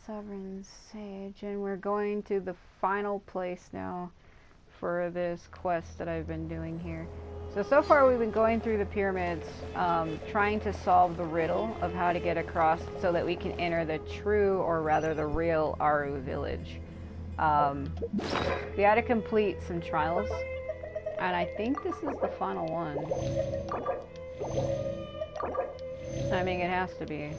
Sovereign Sage, and we're going to the final place now for this quest that I've been doing here. So far we've been going through the pyramids, trying to solve the riddle of how to get across so that we can enter the true, or rather the real, Aru village. We had to complete some trials, and I think this is the final one. I mean, it has to be.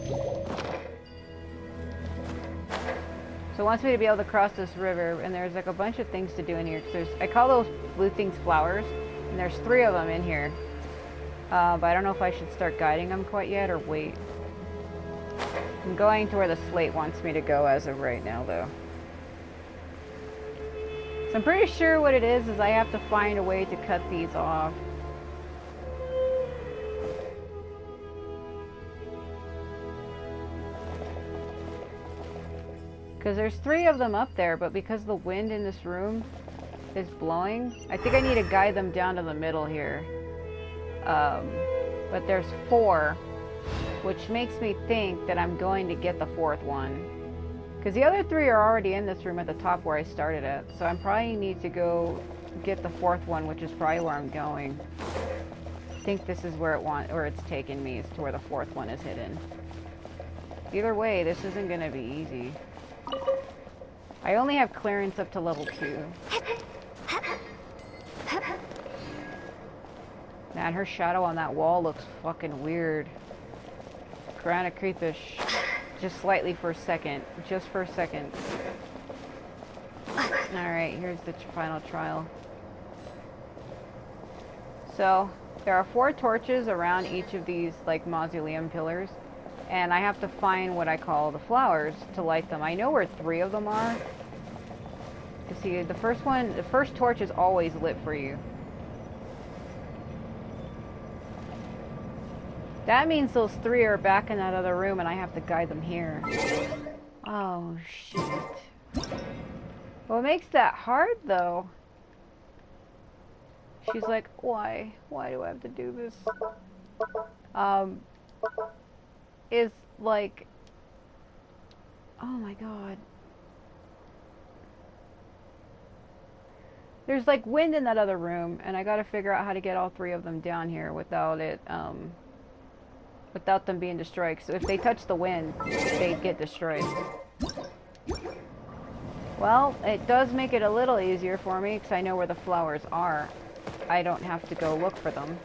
So it wants me to be able to cross this river, and there's like a bunch of things to do in here. Cause I call those blue things flowers, and there's 3 of them in here. But I don't know if I should start guiding them quite yet, or wait. I'm going to where the slate wants me to go as of right now, though. So I'm pretty sure what it is I have to find a way to cut these off. Because there's 3 of them up there, but because the wind in this room is blowing, I think I need to guide them down to the middle here. But there's 4, which makes me think that I'm going to get the 4th one. Because the other 3 are already in this room at the top where I started at, so I probably need to go get the 4th one, which is probably where I'm going. I think this is where it's taken me, is to where the 4th one is hidden. Either way, this isn't going to be easy. I only have clearance up to level 2. Man, her shadow on that wall looks fucking weird. Kinda creepish. Just slightly for a second. Just for a second. Alright, here's the final trial. So, there are 4 torches around each of these, like, mausoleum pillars. And I have to find what I call the flowers to light them. I know where 3 of them are. You see, the first torch is always lit for you. That means those 3 are back in that other room and I have to guide them here. Oh, shit. What makes that hard, though? She's like, why? Why do I have to do this? Is like, oh my god. There's like wind in that other room, and I gotta figure out how to get all 3 of them down here without it, without them being destroyed. So if they touch the wind, they get destroyed. Well, it does make it a little easier for me, because I know where the flowers are. I don't have to go look for them.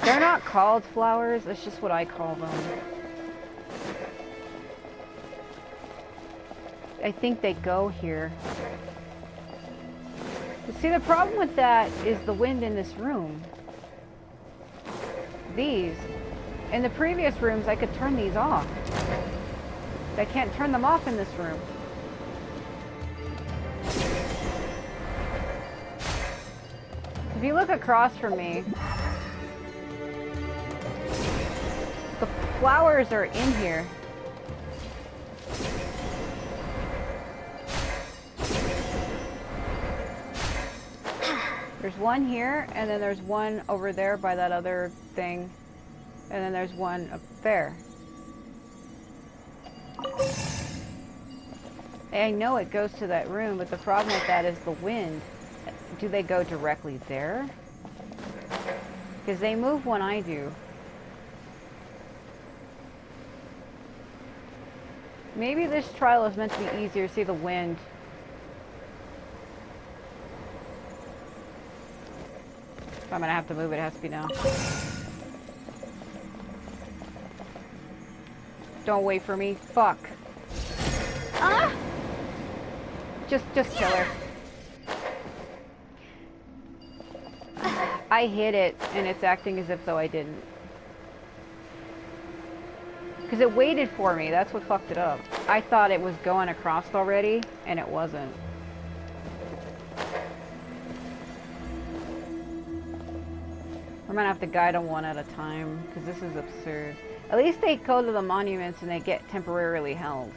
They're not called flowers, it's just what I call them. I think they go here. But see, the problem with that is the wind in this room. These. In the previous rooms, I could turn these off. I can't turn them off in this room. If you look across from me, the flowers are in here. There's one here, and then there's one over there by that other thing, and then there's one up there. And I know it goes to that room, but the problem with that is the wind. Do they go directly there? Because they move when I do. Maybe this trial is meant to be easier. See the wind. If I'm gonna have to move it, has to be now. Don't wait for me. Fuck. Ah! Just kill her. I hit it, and it's acting as if though I didn't. Because it waited for me, that's what fucked it up. I thought it was going across already, and it wasn't. I'm gonna have to guide them one at a time, because this is absurd. At least they go to the monuments and they get temporarily held.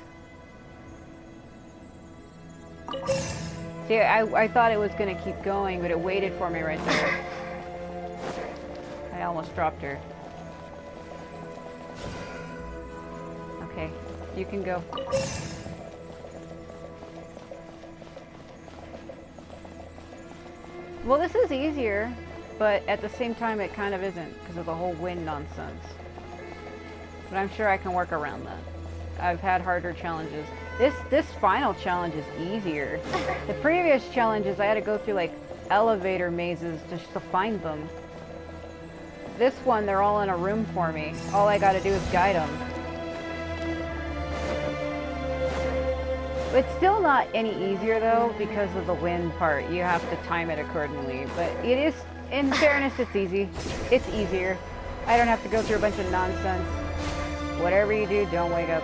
See, I thought it was gonna keep going, but it waited for me right there. I almost dropped her. Okay, you can go. Well, this is easier, but at the same time it kind of isn't because of the whole wind nonsense. But I'm sure I can work around that. I've had harder challenges. This final challenge is easier. The previous challenges I had to go through like elevator mazes just to find them. This one, they're all in a room for me. All I gotta do is guide them. It's still not any easier though because of the wind part. You have to time it accordingly. But it is, in fairness, it's easy. It's easier. I don't have to go through a bunch of nonsense. Whatever you do, don't wake up.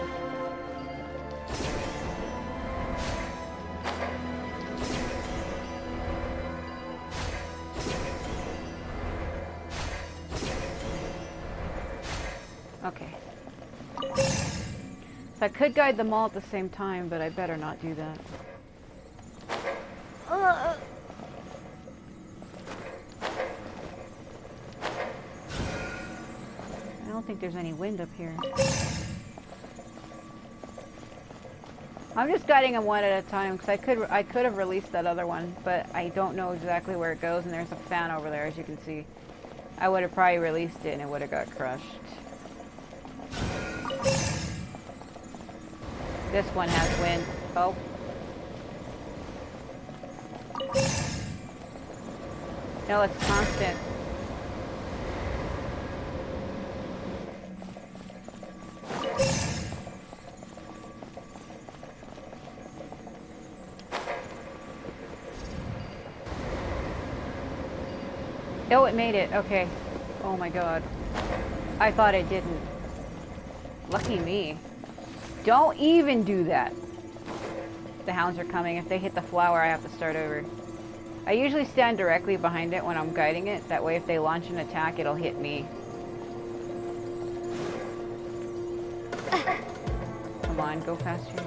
Okay. So I could guide them all at the same time, but I better not do that. I don't think there's any wind up here. I'm just guiding them one at a time because I could have released that other one, but I don't know exactly where it goes, and there's a fan over there, as you can see. I would have probably released it and it would have got crushed. This one has wind. Oh. No, it's constant. Oh, it made it. Okay. Oh my god. I thought it didn't. Lucky me. Don't even do that. The hounds are coming. If they hit the flower, I have to start over. I usually stand directly behind it when I'm guiding it. That way if they launch an attack, it'll hit me. Come on, go faster.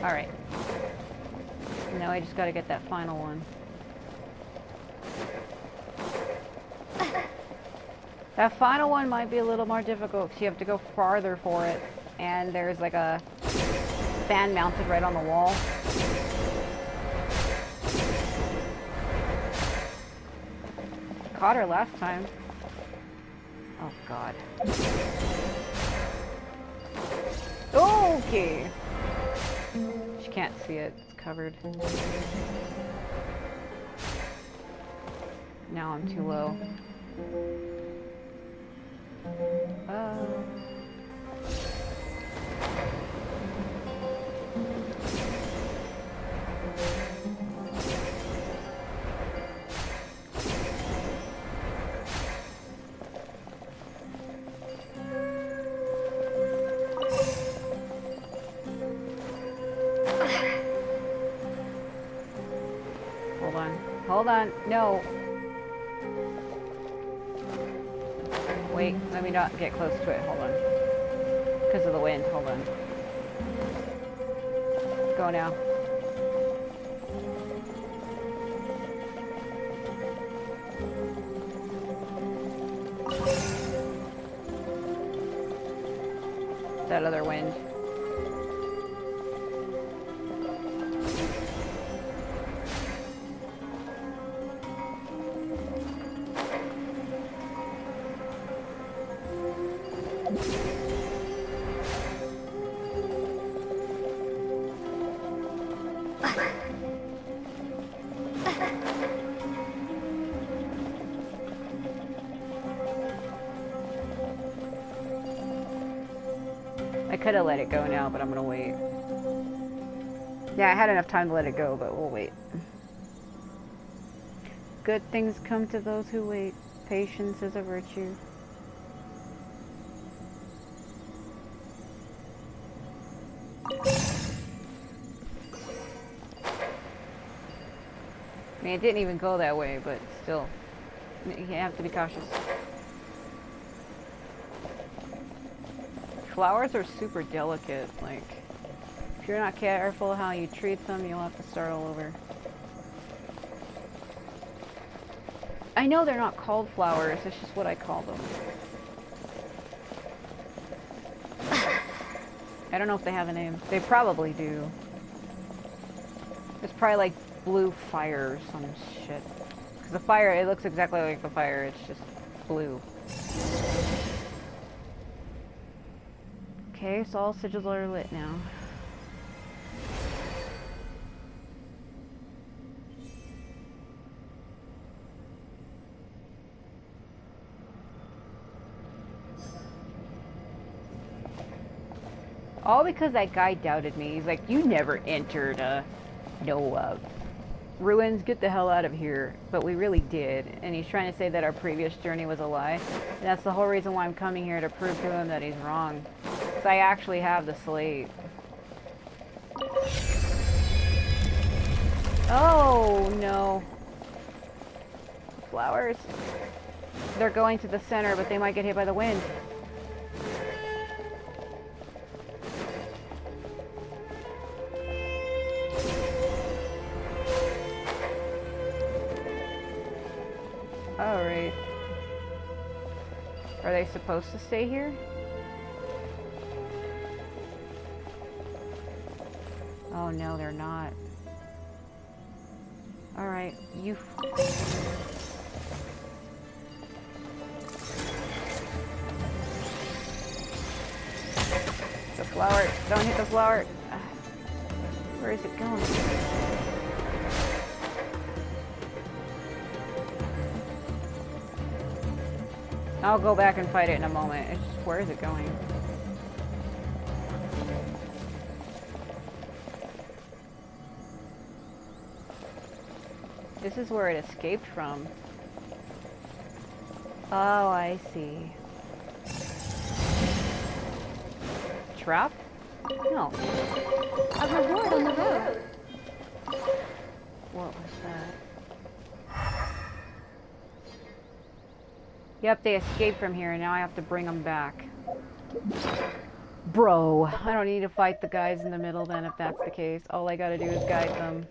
Alright. Now I just gotta get that final one. That final one might be a little more difficult because you have to go farther for it. And there's like a fan mounted right on the wall. Caught her last time. Oh god. Okay. She can't see it. It's covered. Now I'm too low. Hold on. No. Wait, let me not get close to it. Hold on. Because of the wind. Hold on. Go now. That other wind. I could have let it go now, but I'm gonna wait. Yeah, I had enough time to let it go, but we'll wait. Good things come to those who wait. Patience is a virtue. I mean, it didn't even go that way, but still, you have to be cautious. Flowers are super delicate. Like, if you're not careful how you treat them, you'll have to start all over. I know they're not called flowers, it's just what I call them. I don't know if they have a name. They probably do. It's probably like blue fire or some shit. Because the fire, it looks exactly like the fire, it's just blue. Okay, so all sigils are lit now. All because that guy doubted me. He's like, you never entered no ruins, get the hell out of here. But we really did. And he's trying to say that our previous journey was a lie. And that's the whole reason why I'm coming here, to prove to him that he's wrong. Because I actually have the slate. Oh, no. Flowers. They're going to the center, but they might get hit by the wind. Alright. Are they supposed to stay here? Oh no, they're not. Alright, you... The flower. Don't hit the flower. Where is it going? I'll go back and fight it in a moment. It's just, where is it going? This is where it escaped from. Oh, I see. Trap? No. A reward on the road. What was that? Yep, they escaped from here, and now I have to bring them back. Bro, I don't need to fight the guys in the middle then, if that's the case. All I gotta do is guide them.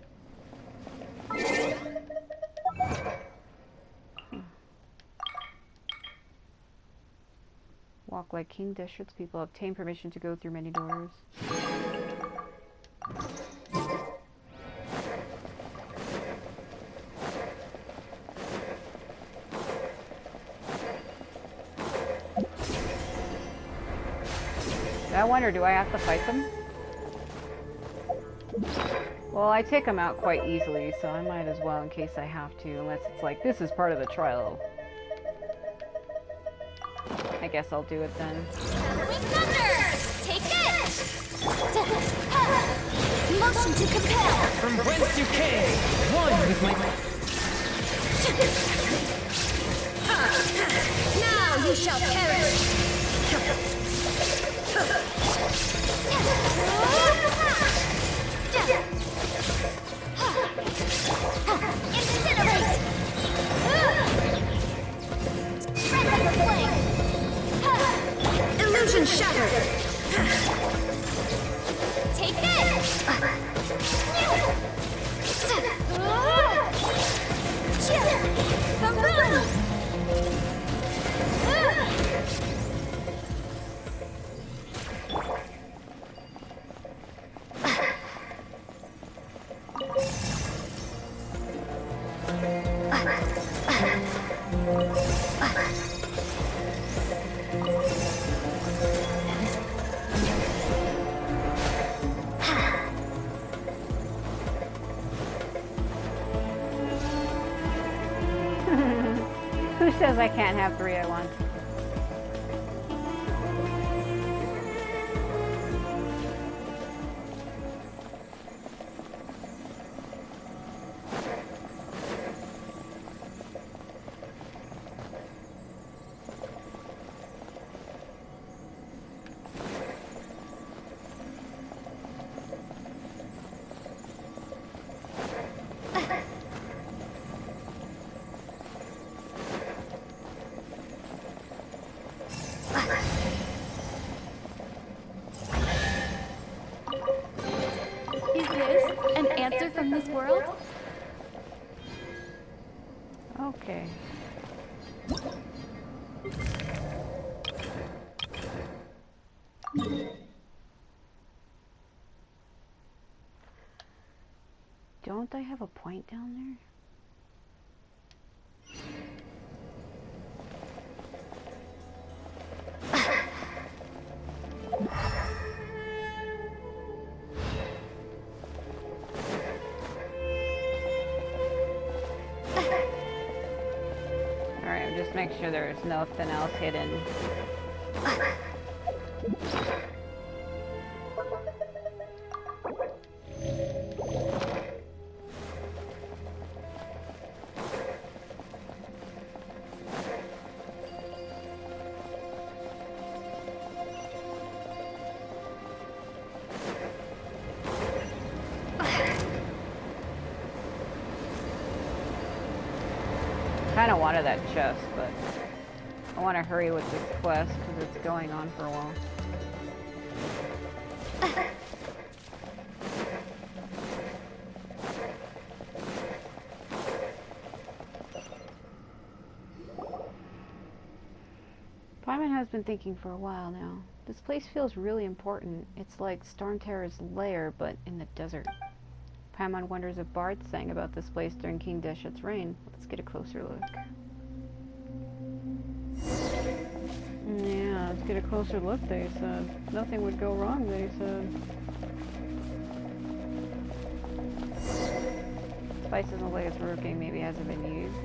Walk like King District's people. Obtain permission to go through many doors. I wonder, do I have to fight them? Well, I take them out quite easily, so I might as well in case I have to, unless it's like, this is part of the trial. I guess I'll do it then. Halloween Thunder! Take this! Motion to compel! From whence you came, one with my... Now you shall perish! Incinerate! Red like a flame! Illusion shattered! Take this! Boom! Who says I can't have 3 at once? in this world? Okay. Don't I have a point down there? Alright, just make sure there's nothing else hidden. Kind of wanted that chest, but I want to hurry with this quest because it's going on for a while. Paimon has been thinking for a while now. This place feels really important. It's like Stormterror's lair, but in the desert. Paimon wonders if bards sang about this place during King Deshet's reign. Let's get a closer look. Yeah, let's get a closer look, they said. Nothing would go wrong, they said. Spice doesn't look like it's working. Maybe it hasn't been used.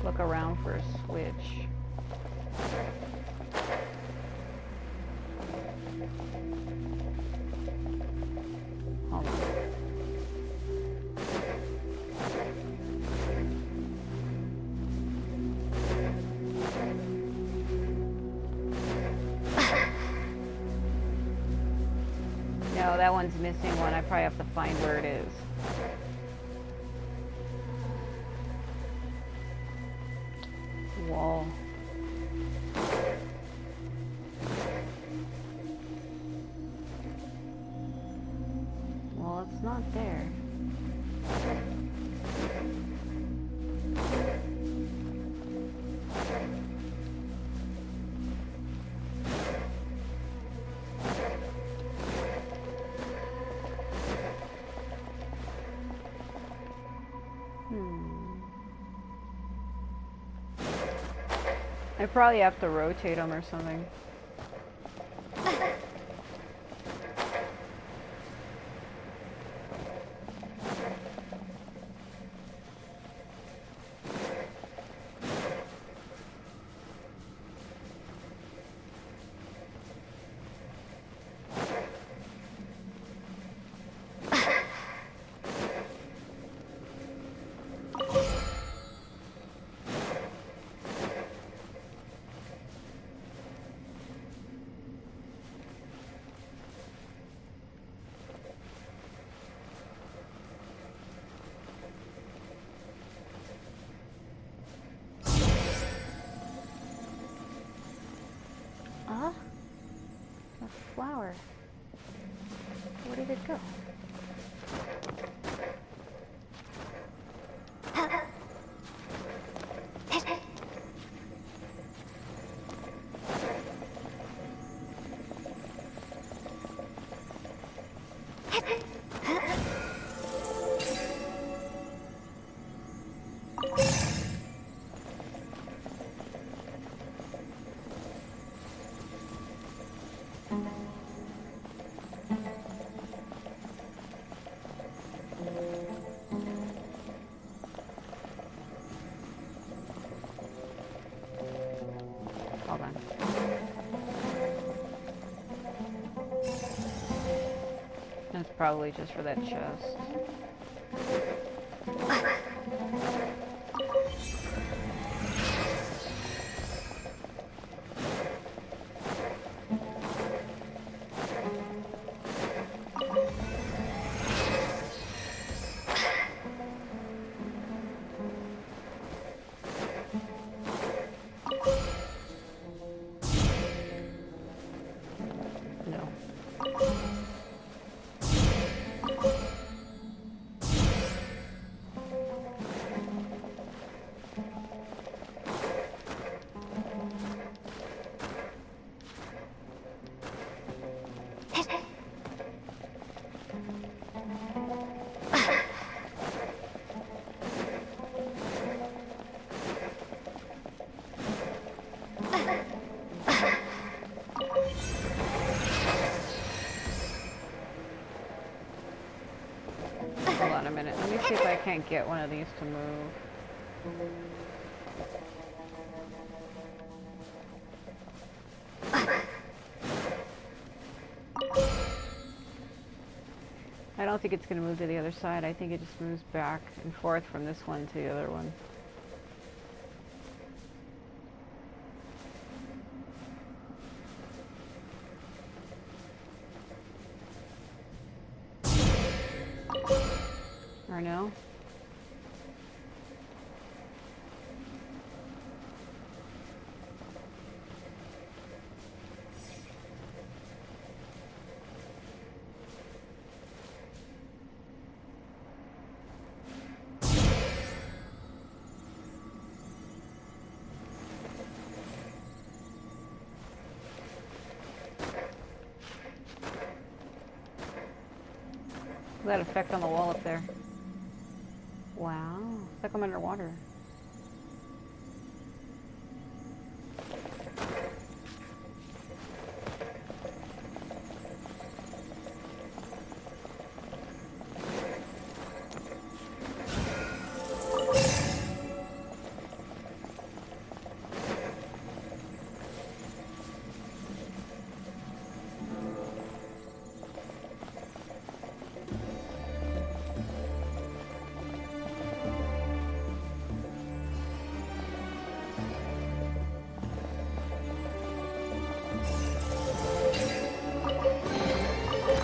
Look around for a switch. Hold on. No, that one's missing one. I probably have to find where it is. Wall. Well, it's not there. I probably have to rotate them or something. A flower. Where did it go? Hold on. That's probably just for that chest. see if I can't get one of these to move. I don't think it's going to move to the other side. I think it just moves back and forth from this one to the other one. Or no? That effect on the wall up there. Wow, it's like I'm underwater.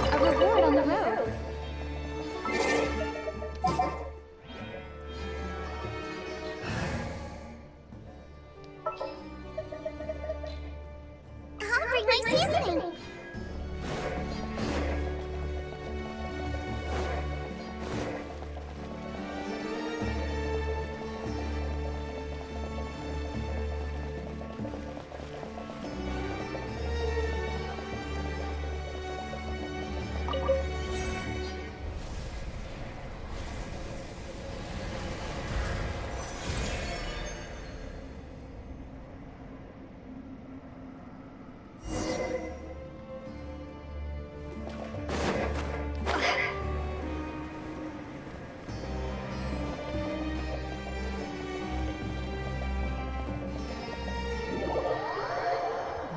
A reward on the road. I'll bring my seasoning.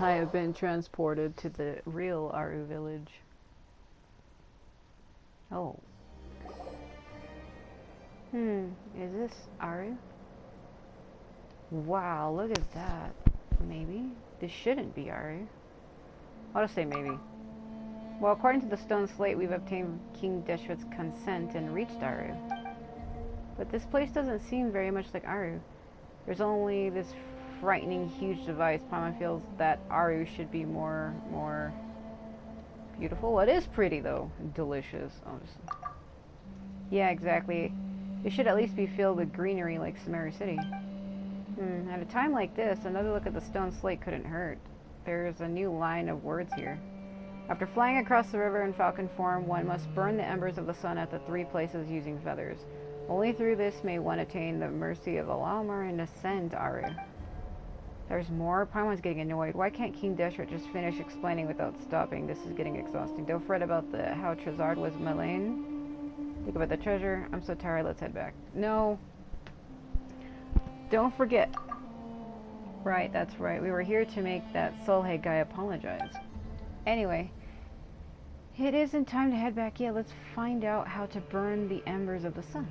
I have been transported to the real Aru village. Oh. Is this Aru? Wow, look at that. Maybe? This shouldn't be Aru. I'll just say maybe. Well, according to the stone slate, we've obtained King Deshret's consent and reached Aru. But this place doesn't seem very much like Aru. There's only this frightening huge device. Paimon feels that Aru should be more beautiful. It is pretty though. Delicious. Yeah, exactly. It should at least be filled with greenery like Sumeru City. At a time like this, another look at the stone slate couldn't hurt. There's a new line of words here. After flying across the river in falcon form, one must burn the embers of the sun at the 3 places using feathers. Only through this may one attain the mercy of Alamar and ascend Aru. There's more? Paimon's getting annoyed. Why can't King Deshret just finish explaining without stopping? This is getting exhausting. Don't fret about how Trezard was Malaine. Think about the treasure. I'm so tired, let's head back. No. Don't forget. Right, that's right. We were here to make that Solheim guy apologize. Anyway. It isn't time to head back yet. Let's find out how to burn the embers of the sun.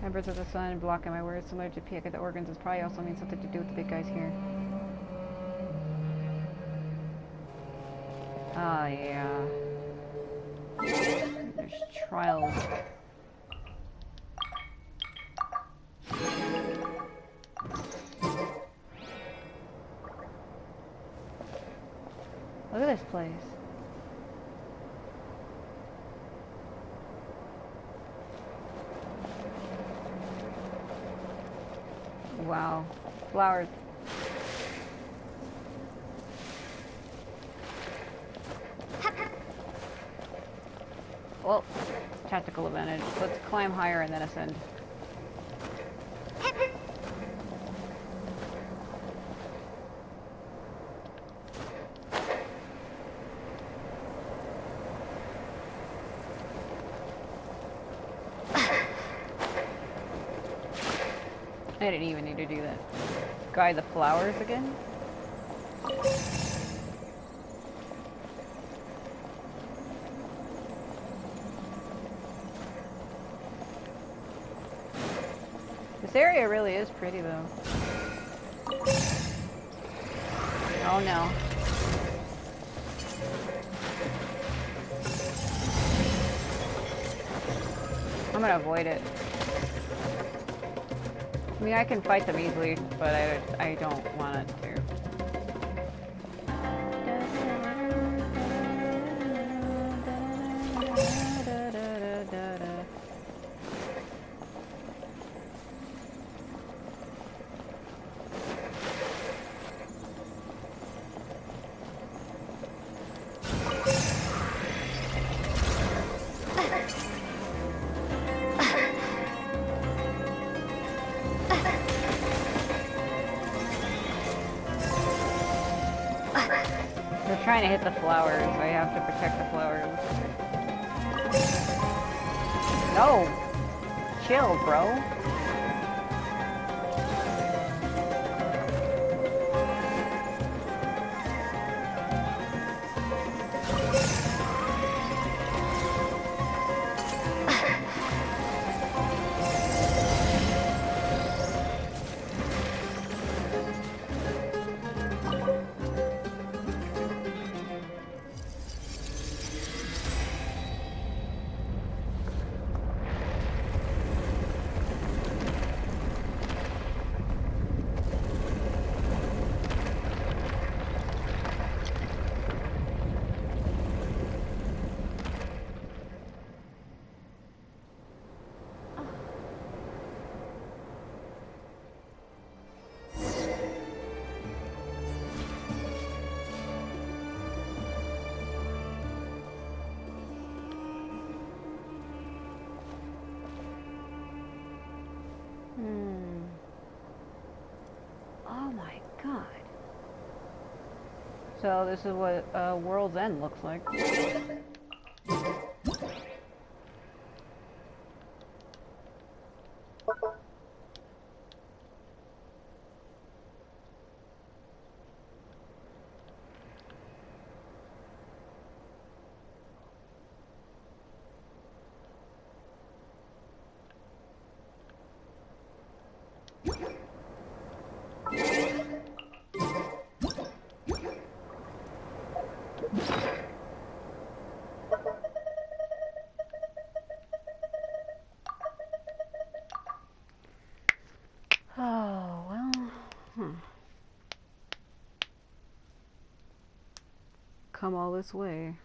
Embers of the sun blocking my words, similar to pick at the organs. This probably also means something to do with the big guys here. Ah, yeah. There's trials. Look at this place. Wow. Flowers. Well, tactical advantage. Let's climb higher and then ascend. I didn't even need to do that. Guide the flowers again? This area really is pretty though. Oh no. I'm gonna avoid it. I mean, I can fight them easily, but I don't want to. They're trying to hit the flowers. I have to protect the flowers. No! Chill, bro. Oh my god. So this is what World's End looks like. Oh, well, come all this way.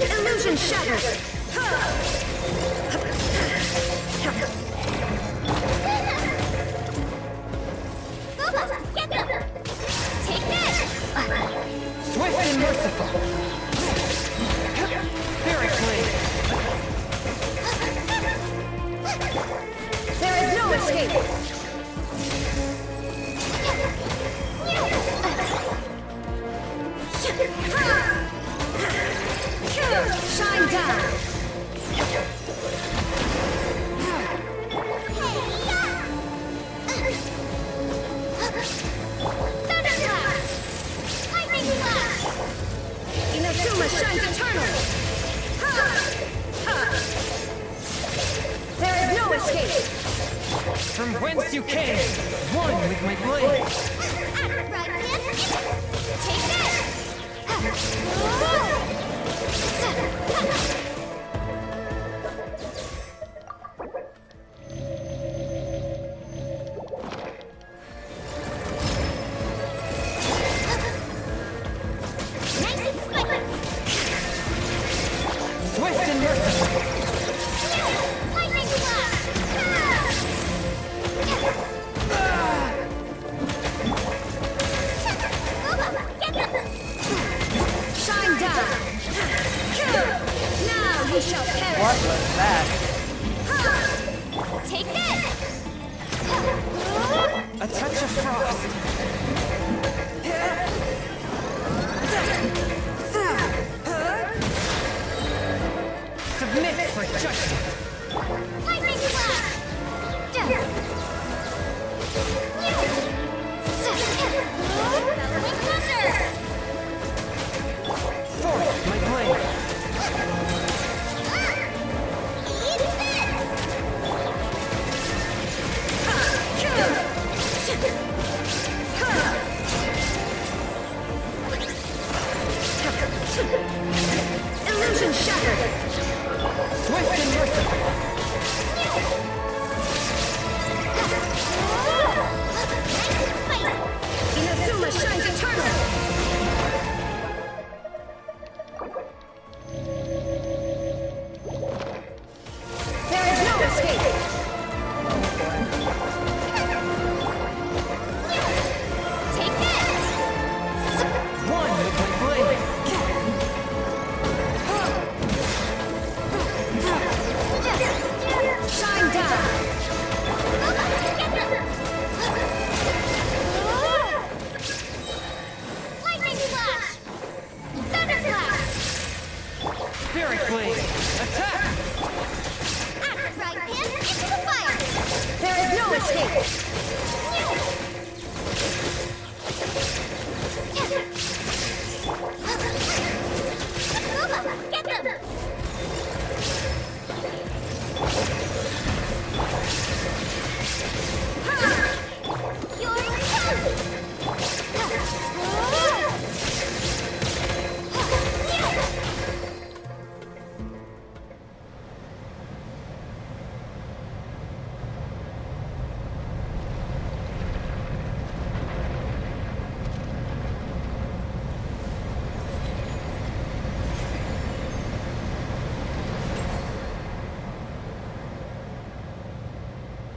Illusion shattered! Get them! Take this! Swift and merciful! Spirit Blade! There is no escape! Shine down! Thunderclap! Lightning Slash! Inazuma shines eternally! There is no escape! From whence you came, one with my blade! Right, Take this! Nice and spiky! Swift and merciful. Lightning slash! Shine down! Now you shall perish! What was that? Take this! A touch of frost. Submit for judgment. Lightning slash! Bellowing thunder! Forth my blade. Eat this! Illusion shattered! Swift and merciful. Nice and spicy! Inazuma shines eternal! There is no escape! Take this! One with my blade. Shine down! Lightning slash! Thunder slash! Spirit blade. Attack. Axe right hand into the fire! There is no escape! Get them! You're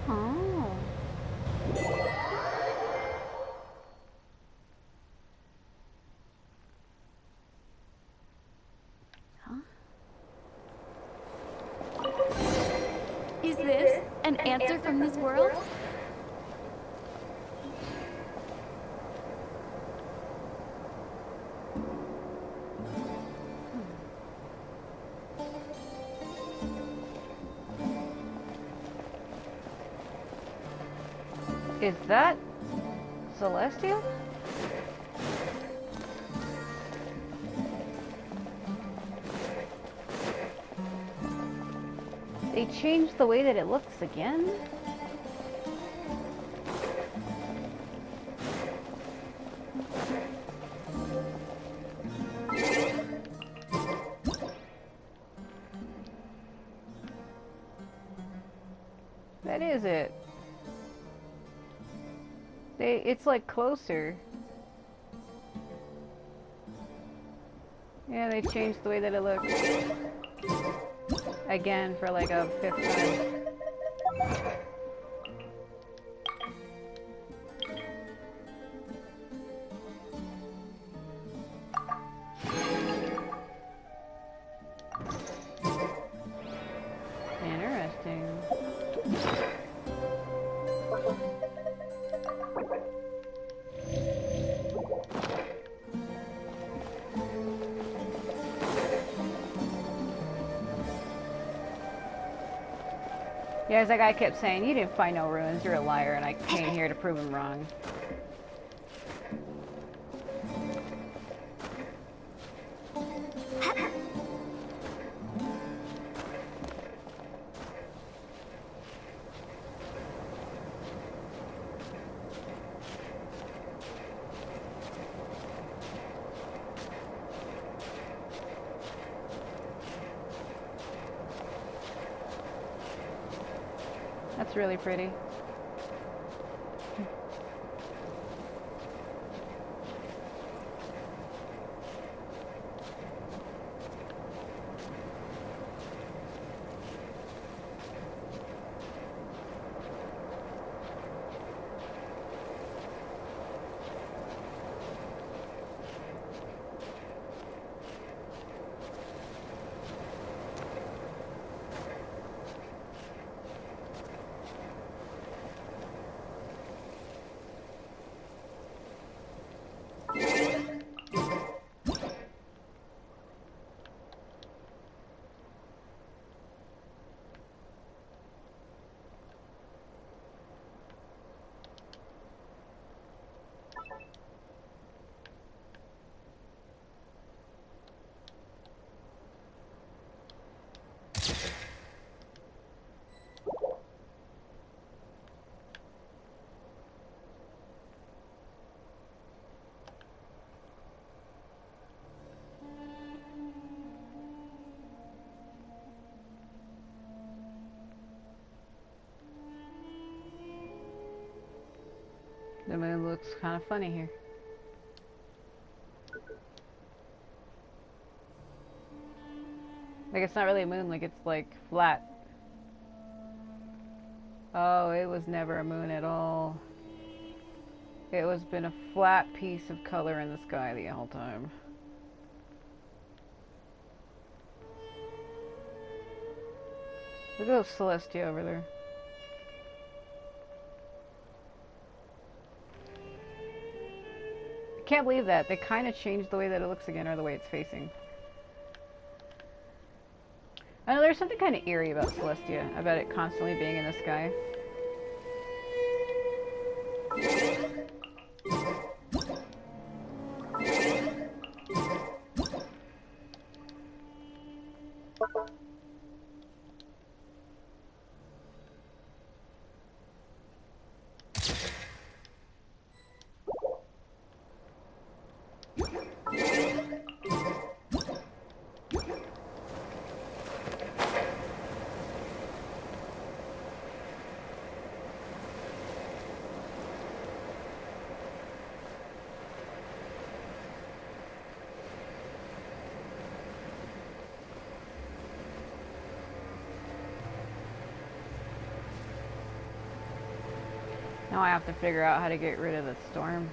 Oh. Is this an answer from this world? Is that Celestial? They changed the way that it looks again? That is it. It's like closer. Yeah, they changed the way that it looks. Again, for like a 5th time. Interesting. Yeah, as that guy kept saying, you didn't find no ruins, you're a liar, and I came here to prove him wrong. That's really pretty. The moon looks kind of funny here. Like, it's not really a moon, like, it's like flat. Oh, it was never a moon at all. It was been a flat piece of color in the sky the whole time. Look at those Celestia over there. I can't believe that. They kind of changed the way that it looks again, or the way it's facing. I know there's something kind of eerie about Celestia, about it constantly being in the sky. Now I have to figure out how to get rid of the storm.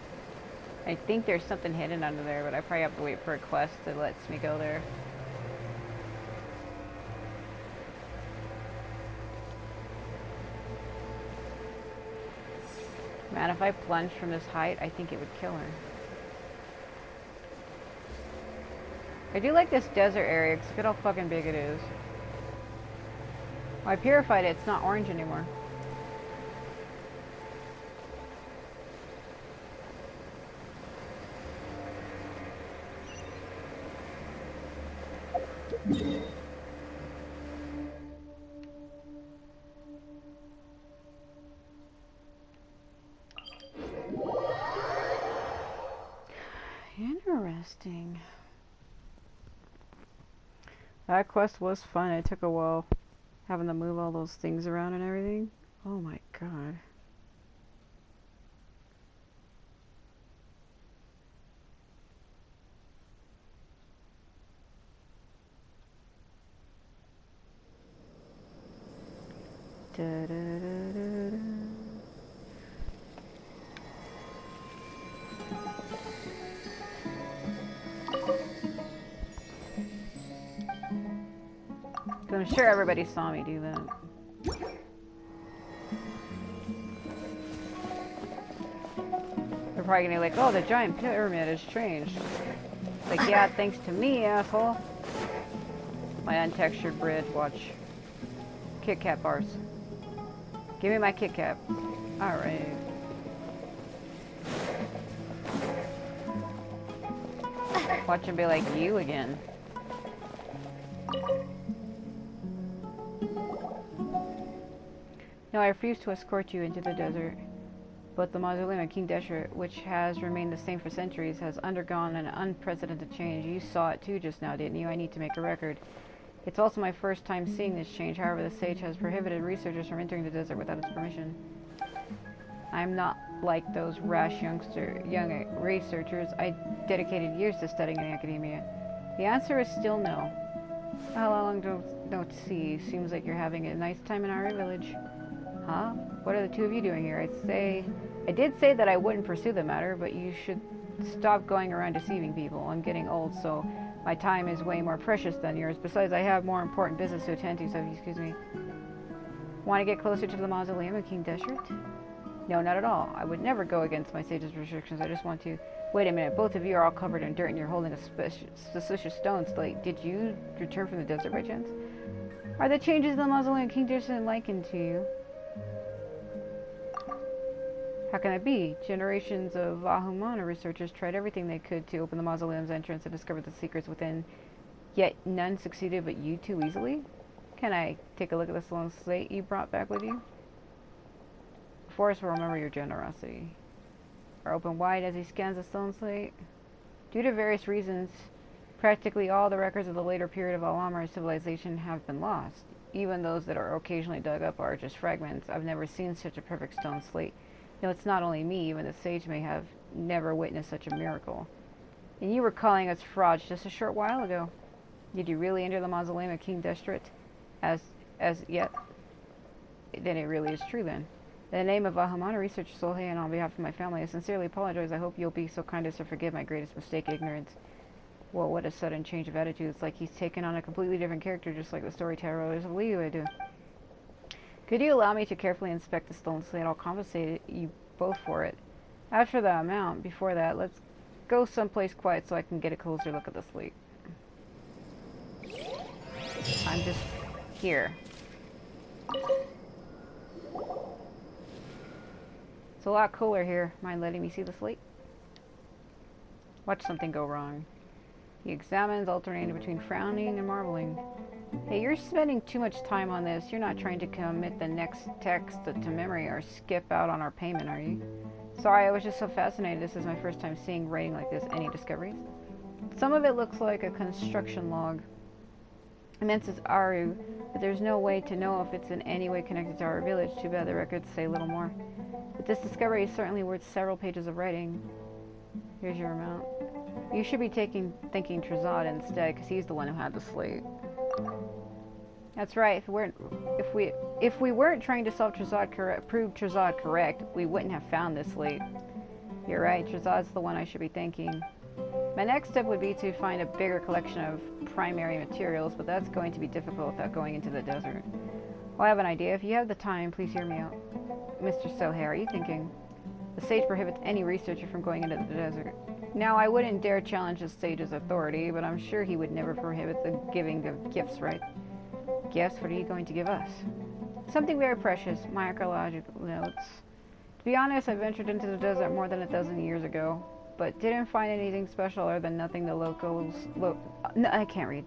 I think there's something hidden under there, but I probably have to wait for a quest that lets me go there. Man, if I plunged from this height, I think it would kill her. I do like this desert area, because look at how fucking big it is. Well, I purified it, it's not orange anymore. Interesting. That quest was fun. It took a while having to move all those things around and everything. Oh my god. Da, da, da, da, da. I'm sure everybody saw me do that. They're probably gonna be like, oh, the giant pyramid has changed. Like, yeah, thanks to me, asshole. My untextured bread, watch. Kit Kat bars. Give me my Kit Kat. Alright. Watch him be like, you again. No, I refuse to escort you into the desert. But the mausoleum of King Deshret, which has remained the same for centuries, has undergone an unprecedented change. You saw it too just now, didn't you? I need to make a record. It's also my first time seeing this change. However, the sage has prohibited researchers from entering the desert without its permission. I'm not like those rash young researchers. I dedicated years to studying in academia. The answer is still no. How long don't see? Seems like you're having a nice time in our village. Huh? What are the two of you doing here? I did say that I wouldn't pursue the matter, but you should stop going around deceiving people. I'm getting old, so my time is way more precious than yours. Besides, I have more important business to attend to, so excuse me. Want to get closer to the mausoleum of King Deshret? No, not at all. I would never go against my sage's restrictions. I just want to... Wait a minute. Both of you are all covered in dirt and you're holding a suspicious stone slate. Did you return from the desert by chance? Are the changes in the mausoleum of King Deshret likened to you? How can that be? Generations of Ahumana researchers tried everything they could to open the mausoleum's entrance and discover the secrets within, yet none succeeded but you too easily? Can I take a look at the stone slate you brought back with you? Forrest will remember your generosity. Are open wide as he scans the stone slate. Due to various reasons, practically all the records of the later period of Alamar civilization have been lost. Even those that are occasionally dug up are just fragments. I've never seen such a perfect stone slate. No, it's not only me, even the sage may have never witnessed such a miracle. And you were calling us frauds just a short while ago. Did you really enter the mausoleum of King Deshret as yet? Then it really is true then. In the name of Ahumana Research Solhe and on behalf of my family, I sincerely apologize. I hope you'll be so kind as to forgive my greatest mistake, ignorance. Well, what a sudden change of attitude. It's like he's taken on a completely different character, just like the storyteller is believe I do. Could you allow me to carefully inspect the stone slate? I'll compensate you both for it. As for the amount, before that, let's go someplace quiet so I can get a closer look at the slate. I'm just here. It's a lot cooler here. Mind letting me see the slate? Watch something go wrong. He examines, alternating between frowning and marveling. Hey, you're spending too much time on this. You're not trying to commit the next text to memory or skip out on our payment, are you? Sorry, I was just so fascinated. This is my first time seeing writing like this. Any discoveries? Some of it looks like a construction log. Immense is Aru, but there's no way to know if it's in any way connected to our village. Too bad the records say little more. But this discovery is certainly worth several pages of writing. Here's your amount. You should be thinking Trizad instead, because he's the one who had the slate. That's right. If we weren't trying to prove Trizad correct, we wouldn't have found this slate. You're right. Trizad's the one I should be thanking. My next step would be to find a bigger collection of primary materials, but that's going to be difficult without going into the desert. Well, I have an idea. If you have the time, please hear me out. Mr. Sohae, are you thinking? The sage prohibits any researcher from going into the desert. Now, I wouldn't dare challenge the sage's authority, but I'm sure he would never prohibit the giving of gifts, right? Gifts? What are you going to give us? Something very precious, my archaeological notes. To be honest, I ventured into the desert more than a dozen years ago, but didn't find anything special other than nothing the locals... no, I can't read.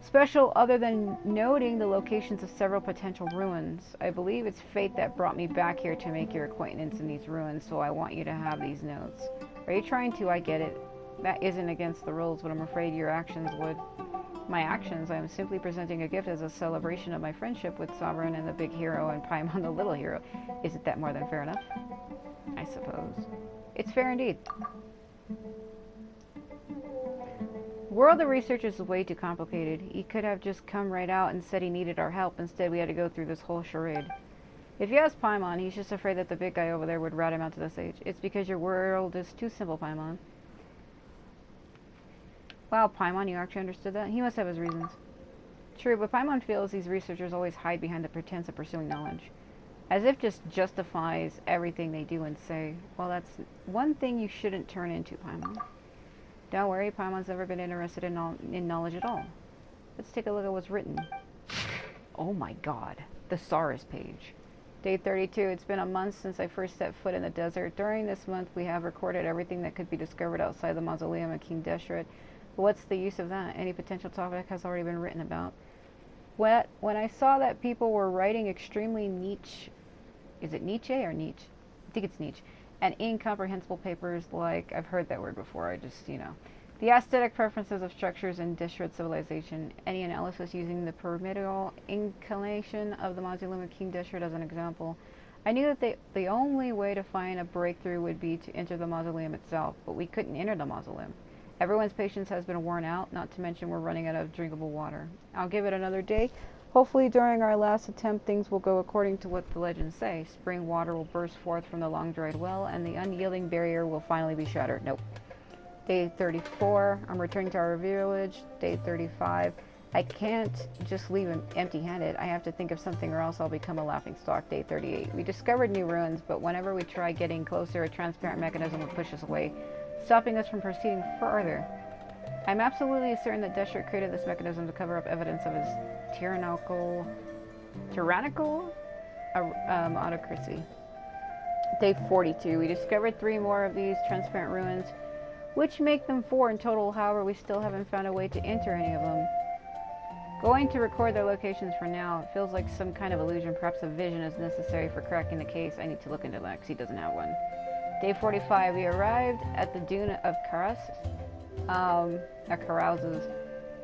Special other than noting the locations of several potential ruins. I believe it's fate that brought me back here to make your acquaintance in these ruins, so I want you to have these notes. Are you trying to? I get it. That isn't against the rules, but I'm afraid your actions would. My actions? I am simply presenting a gift as a celebration of my friendship with Sovereign and the big hero and Paimon the little hero. Isn't that more than fair enough? I suppose. It's fair indeed. World of Research is way too complicated. He could have just come right out and said he needed our help. Instead, we had to go through this whole charade. If you ask Paimon, he's just afraid that the big guy over there would rat him out to the sage. It's because your world is too simple, Paimon. Wow, Paimon, you actually understood that? He must have his reasons. True, but Paimon feels these researchers always hide behind the pretense of pursuing knowledge. As if just justifies everything they do and say. Well, that's one thing you shouldn't turn into, Paimon. Don't worry, Paimon's never been interested in knowledge at all. Let's take a look at what's written. Oh my god, the Saurus page. Day 32, it's been a month since I first set foot in the desert. During this month, we have recorded everything that could be discovered outside the mausoleum of King Deshret. But what's the use of that? Any potential topic has already been written about. When I saw that people were writing extremely niche... Is it Nietzsche or Nietzsche? I think it's Nietzsche. And incomprehensible papers like... I've heard that word before, I just, you know... The aesthetic preferences of structures in Dishred civilization. Any analysis using the pyramidal inclination of the Mausoleum of King Dishred as an example. I knew that the only way to find a breakthrough would be to enter the mausoleum itself, but we couldn't enter the mausoleum. Everyone's patience has been worn out, not to mention we're running out of drinkable water. I'll give it another day. Hopefully during our last attempt things will go according to what the legends say. Spring water will burst forth from the long-dried well, and the unyielding barrier will finally be shattered. Nope. Day 34, I'm returning to our village. Day 35, I can't just leave him empty-handed. I have to think of something or else I'll become a laughingstock. Day 38, we discovered new ruins, but whenever we try getting closer, a transparent mechanism will push us away, stopping us from proceeding further. I'm absolutely certain that Deshret created this mechanism to cover up evidence of his tyrannical autocracy. Day 42, we discovered 3 more of these transparent ruins, which make them 4 in total. However, we still haven't found a way to enter any of them. Going to record their locations for now. It feels like some kind of illusion. Perhaps a vision is necessary for cracking the case. I need to look into that because he doesn't have one. Day 45, we arrived at the dune of Carouses.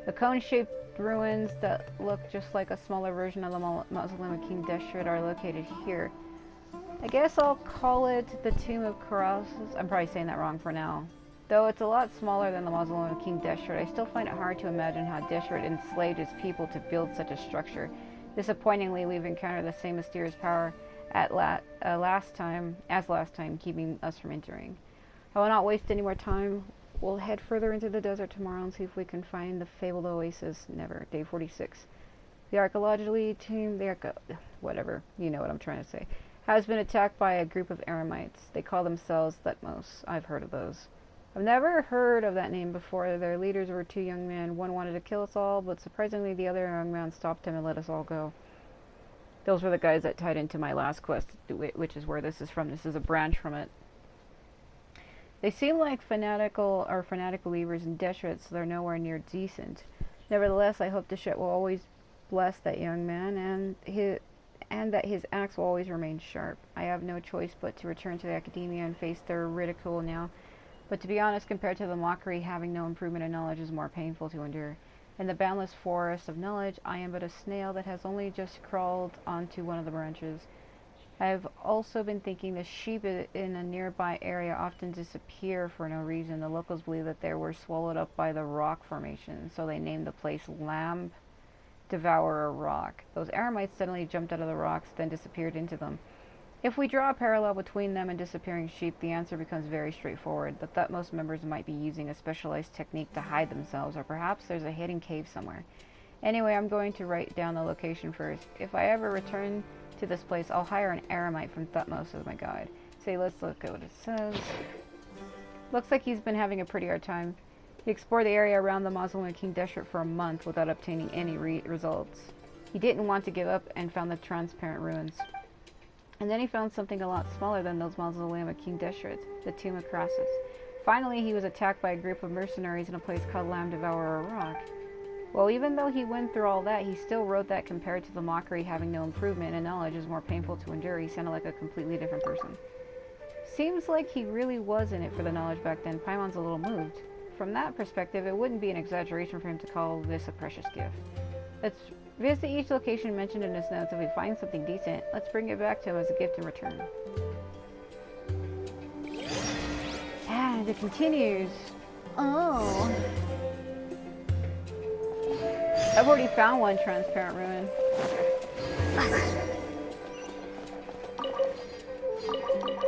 The cone-shaped ruins that look just like a smaller version of the Mausoleum of King Deshret are located here. I guess I'll call it the Tomb of Carouses. I'm probably saying that wrong for now. Though it's a lot smaller than the Mausoleum of King Deshret, I still find it hard to imagine how Deshret enslaved his people to build such a structure. Disappointingly, we've encountered the same mysterious power at last time, keeping us from entering. I will not waste any more time. We'll head further into the desert tomorrow and see if we can find the fabled oasis. Never. Day 46. The archaeologically tomb, whatever, you know what I'm trying to say, has been attacked by a group of Eremites. They call themselves Thutmose. I've heard of those. I've never heard of that name before. Their leaders were 2 young men. One wanted to kill us all, but surprisingly the other young man stopped him and let us all go. Those were the guys that tied into my last quest, which is where this is from. This is a branch from it. They seem like fanatic believers in Deshret, so they're nowhere near decent. Nevertheless, I hope Deshret will always bless that young man, and that his axe will always remain sharp. I have no choice but to return to the academia and face their ridicule now. But to be honest, compared to the mockery, having no improvement in knowledge is more painful to endure. In the boundless forest of knowledge, I am but a snail that has only just crawled onto one of the branches. I have also been thinking the sheep in a nearby area often disappear for no reason. The locals believe that they were swallowed up by the rock formation, so they named the place Lamb Devourer Rock. Those Eremites suddenly jumped out of the rocks, then disappeared into them. If we draw a parallel between them and disappearing sheep, the answer becomes very straightforward. The Thutmose members might be using a specialized technique to hide themselves, or perhaps there's a hidden cave somewhere. Anyway, I'm going to write down the location first. If I ever return to this place, I'll hire an Eremite from Thutmose as my guide. Say, let's look at what it says. Looks like he's been having a pretty hard time. He explored the area around the Mausoleum of King Deshret for a month without obtaining any results. He didn't want to give up and found the transparent ruins. And then he found something a lot smaller than those Mausoleum of King Deshret, the Tomb of Carouses. Finally, he was attacked by a group of mercenaries in a place called Lamb Devourer Rock. Well, even though he went through all that, he still wrote that compared to the mockery, having no improvement in knowledge is more painful to endure. He sounded like a completely different person. Seems like he really was in it for the knowledge back then. Paimon's a little moved. From that perspective, it wouldn't be an exaggeration for him to call this a precious gift. Let's visit each location mentioned in his notes. If we find something decent, let's bring it back to him as a gift in return. And it continues. Oh. I've already found one transparent ruin.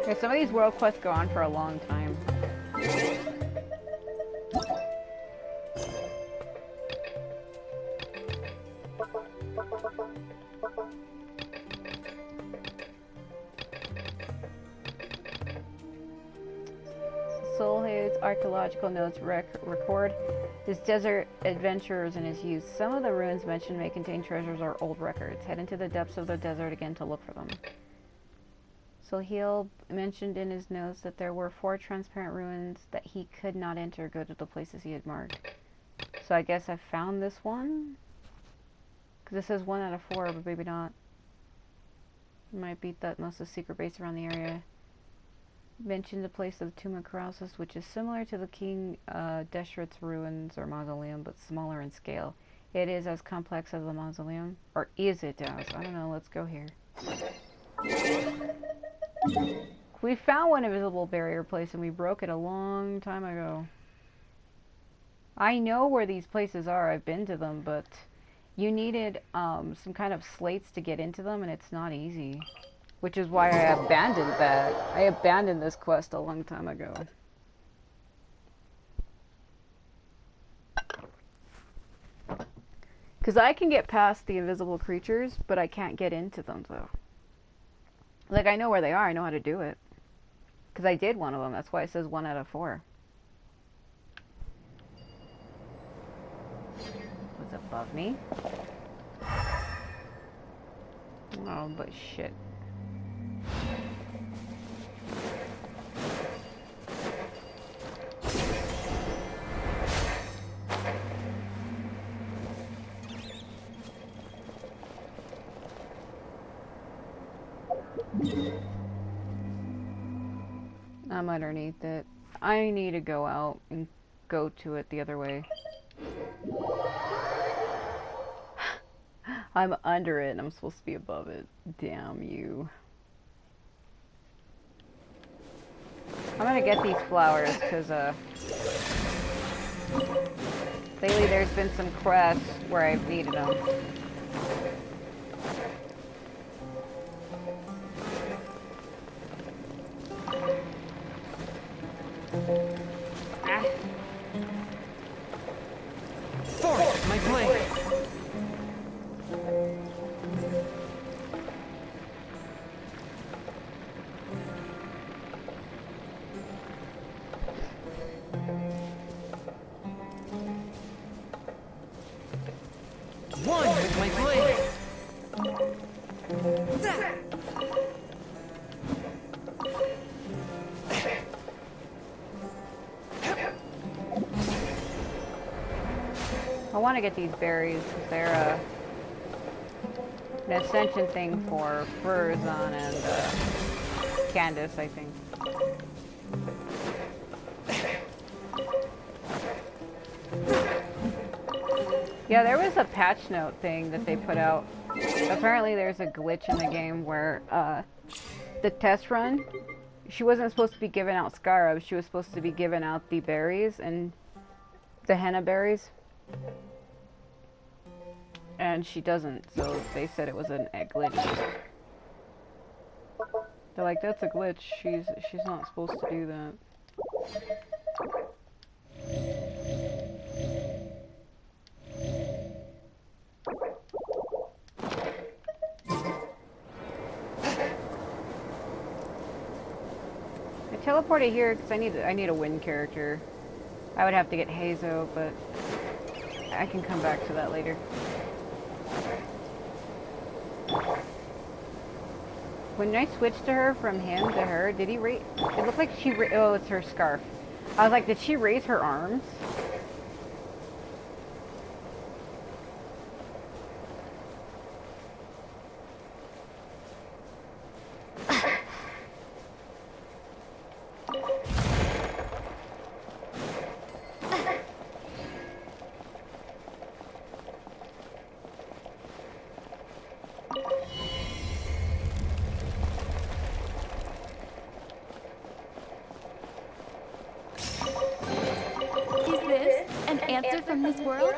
Okay, some of these world quests go on for a long time. Soulhade's archaeological notes record his desert adventures and his youth. Some of the ruins mentioned may contain treasures or old records. Head into the depths of the desert again to look for them. Sohail mentioned in his notes that there were 4 transparent ruins that he could not enter. Go to the places he had marked. So I guess I found this one? Because it says 1 out of 4, but maybe not. It might be Thutmose's secret base around the area. Mentioned the place of Tomb of Carousis, which is similar to the King Deshret's ruins or mausoleum, but smaller in scale. It is as complex as the mausoleum, or is it as? I don't know. Let's go here. We found one invisible barrier place and we broke it a long time ago. I know where these places are. I've been to them, but you needed some kind of slates to get into them, and it's not easy. Which is why I abandoned that. I abandoned this quest a long time ago. Because I can get past the invisible creatures, but I can't get into them, though. Like, I know where they are. I know how to do it. Because I did one of them. That's why it says 1 out of 4. What's above me? Oh, but shit. I'm underneath it. I need to go out and go to it the other way. I'm under it and I'm supposed to be above it. Damn you. I'm gonna get these flowers because lately there's been some quests where I've needed them. Ah. Force my blade. One with my blade. I want to get these berries because they're an ascension thing for Furzon and Candace, I think. Yeah, there was a patch note thing that they put out. Apparently there's a glitch in the game where the test run, she wasn't supposed to be giving out scarabs, she was supposed to be giving out the berries and the henna berries. And she doesn't, so they said it was a glitch. They're like, that's a glitch, she's not supposed to do that. I teleported here because I need a wind character. I would have to get Hazo, but I can come back to that later. When I switched to her from him to her, did he raise? It looked like she. Oh, it's her scarf. I was like, did she raise her arms? Is this an answer from this world?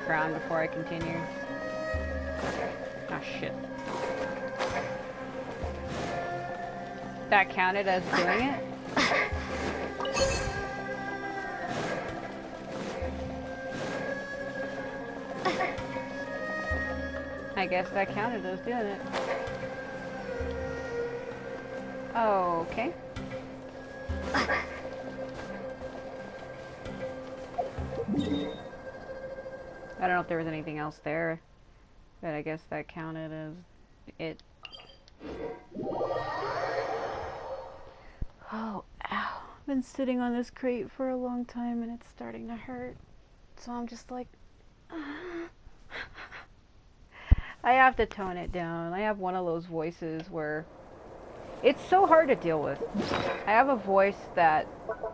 crown before I continue. Oh shit. That counted as doing it? I guess that counted as doing it. Okay. I don't know if there was anything else there, but I guess that counted as it. Oh, ow. I've been sitting on this crate for a long time and it's starting to hurt. So I'm just like... I have to tone it down. I have one of those voices where it's so hard to deal with. I have a voice that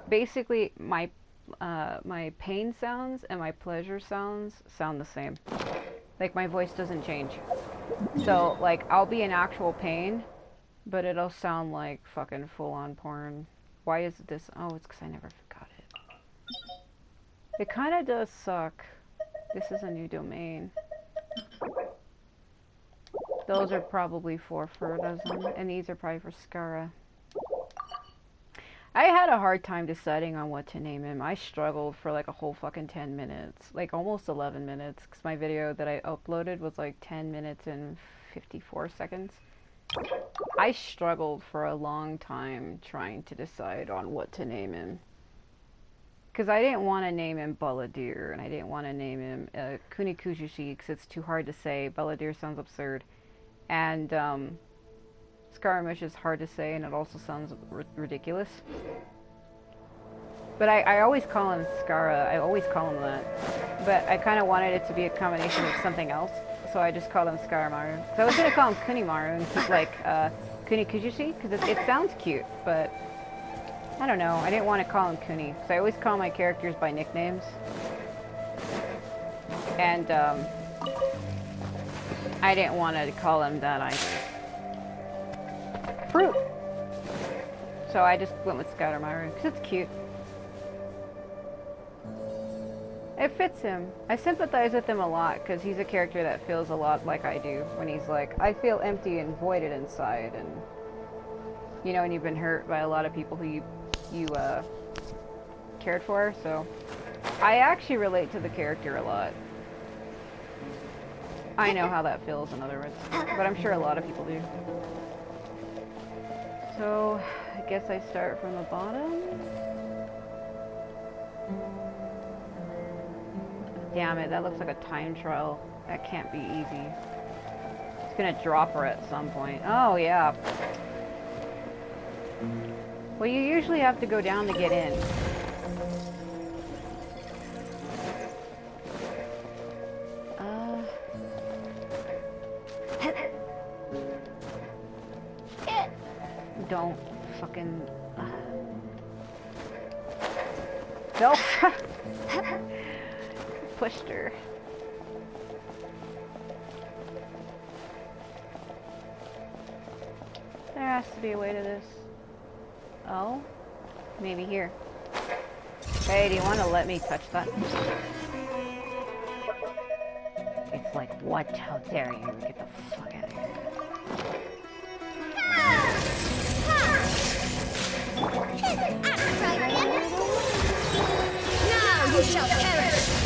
basically my pain sounds and my pleasure sounds sound the same. Like my voice doesn't change. So like I'll be in actual pain, but it'll sound like fucking full-on porn. Why is this? Oh, it's because I never got it. It kind of does suck. This is a new domain. Those are probably for a dozen, and these are probably for Skara. I had a hard time deciding on what to name him. I struggled for like a whole fucking 10 minutes. Like almost 11 minutes, because my video that I uploaded was like 10 minutes and 54 seconds. I struggled for a long time trying to decide on what to name him. Because I didn't want to name him Balladeer, and I didn't want to name him Kunikujushi, because it's too hard to say. Balladeer sounds absurd. And Scaramouche is hard to say, and it also sounds ridiculous. But I always call him Skara. I always call him that. But I kind of wanted it to be a combination of something else, so I just called him Skaramaru. So I was going to call him Kunimaru and keep like Kunikujushi, because it sounds cute, but I don't know. I didn't want to call him Kuni, because I always call my characters by nicknames. And I didn't want to call him that either. Fruit! So I just went with Skaramaru, because it's cute. It fits him. I sympathize with him a lot, because he's a character that feels a lot like I do, when he's like, I feel empty and voided inside, and you know, and you've been hurt by a lot of people who you cared for, so I actually relate to the character a lot. I know how that feels, in other words, but I'm sure a lot of people do. So, I guess I start from the bottom. Damn it, that looks like a time trial. That can't be easy. It's gonna drop her at some point. Oh, yeah. Well, you usually have to go down to get in. Don't fucking... Nope. Pushed her. There has to be a way to this. Oh? Maybe here. Hey, do you want to let me touch that? It's like, what? How dare you? Get the fuck out of here. Now you shall perish!